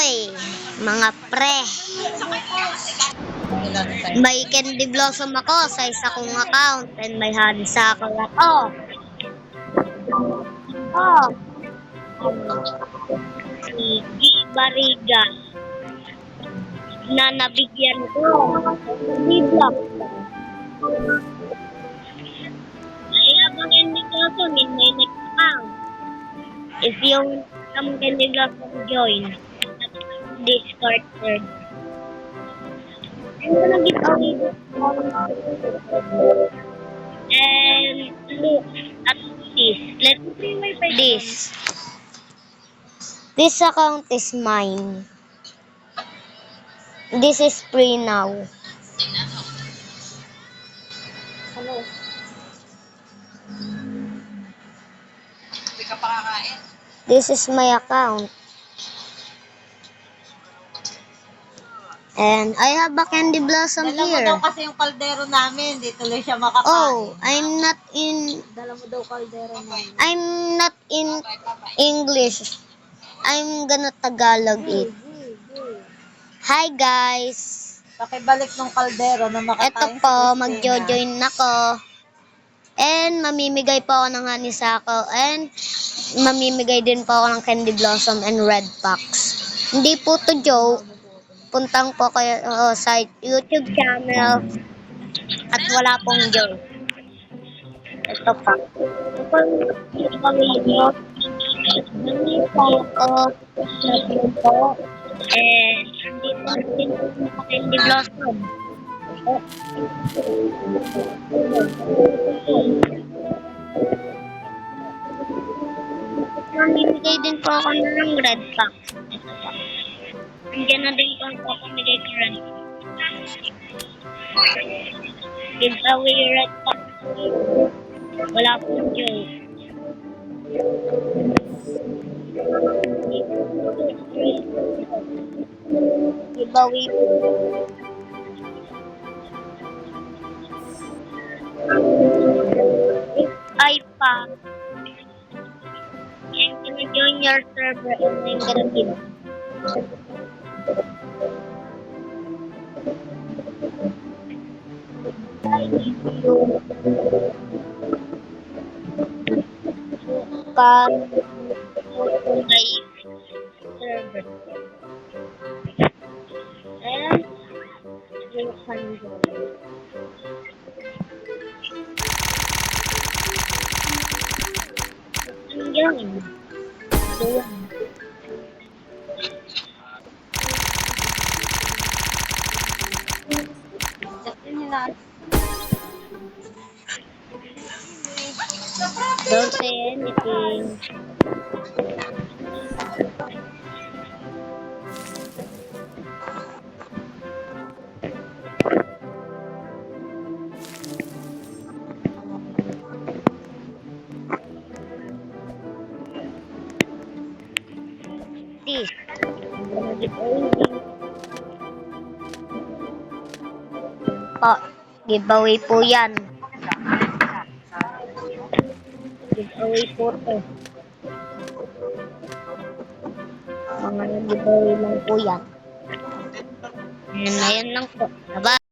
Hoy, mga pre. May Candy Blossom ako sa isa kong account and may Honeysuckle ako. Oh, si G. Bariga na nabigyan ko Candy Blossom. Ay, abang Candy Blossom in my next account. If you want some Candy Blossom, join Discord server. I'm gonna give away this one. And look at this. Let's see this. This account is mine. This is free now. Hello. Hindi ka pa kakain. This is my account. And I have a Candy Blossom Dala mo here. daw kasi yung kaldero namin. Di tuloy siya makakain. Oh, I'm not in... Dala mo daw kaldero namin. I'm not in English. I'm gonna Tagalog it. Hi guys. Pakibalik ng kaldero na makakain. Ito po, magjo-join ako. And mamimigay po ako ng Honeysuckle. And mamimigay din po ako ng Candy Blossom and Red Fox. Hindi po to joke. Puntang po kayo sa YouTube channel. At wala pong joke. Ito pa. Kapag kami nyo, nangyay ko na po. Dito natin sa Candy Blossom. Mamimigay din po ako ng Red Fox. Nandiyan na din po ang papamigay ko Red Fox. Giveaway Red Fox. Wala pong joke. Giveaway po. If I pass, I'm gonna join your server and I'm gonna give. Come to my server. And you can go. Yun. Doon. Don't say anything. This. Giveaway po yan. Giveaway po to. Mga giveaway lang po yan. Ayan lang po. Bye-bye.